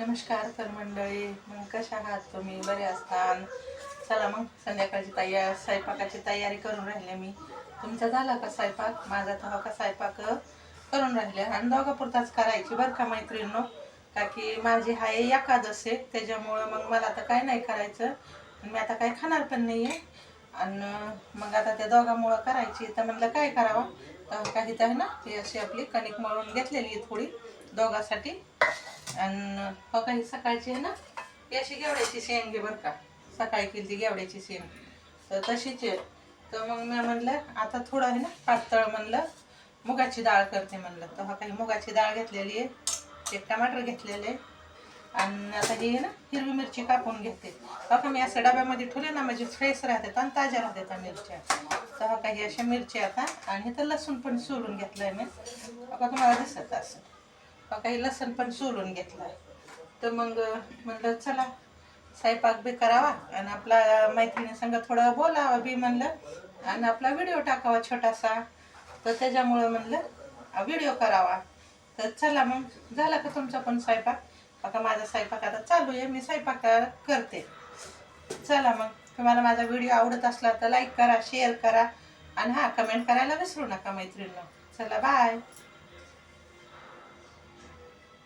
नमस्कार तर मंडळी, मग कशा आहात तुम्ही? बरे असतान? चला मग संध्याकाळची स्वयंपाकाची तयारी करून राहिले मी. तुमचा झाला का स्वयंपाक? माझा तर का स्वयंपाक करून राहिले आणि दोघापुरताच करायची बरं का मैत्रिणींनो, का की माझी हाय एकादश आहे, त्याच्यामुळं मग मला तर काय नाही करायचं. मी आता काय खाणार पण नाही आहे आणि मग आता त्या दोघांमुळं करायची. तर म्हणलं काय करावं, तर काही तर आहे ना, ती अशी आपली कणिक मळून घेतलेली आहे थोडी दोघांसाठी. आणि हो काही सकाळची आहे ना, ही अशी गेवड्याची शेंग आहे बरं का, सकाळी केली ती गेवड्याची शेंग, तर तशीच आहे. तर मग मी म्हणलं आता थोडं आहे ना पातळ, म्हणलं मुगाची डाळ करते म्हणलं. तर हा काही मुगाची डाळ घेतलेली आहे, एक टमाटर घेतलेले आणि आता ही आहे ना हिरवी मिरची कापून घेते. बघा मी असं डब्यामध्ये ठेवले ना, म्हणजे फ्रेश राहतात आणि ताज्या राहतात त्या मिरच्या. तर हा काही अशा मिरच्या आता, आणि इथं लसूण पण सोलून घेतलंय मी, बघा तुम्हाला दिसत असं. काही लसूण पण सोलून घेतलाय. तर मग म्हणलं चला स्वयंपाक बी करावा आणि आपला मैत्रिणी संग थोडं बोलावं बी म्हणलं, आणि आपला व्हिडिओ टाकावा छोटासा. तर त्याच्यामुळं म्हणलं व्हिडिओ करावा. तर चला मग झाला का तुमचा पण स्वयंपाक? आता माझा स्वयंपाक आता चालू आहे, मी स्वयंपाक करते. चला मग, तुम्हाला माझा व्हिडिओ आवडत असला तर लाईक करा, शेअर करा आणि कमेंट करायला विसरू नका मैत्रिणींनो. चला बाय.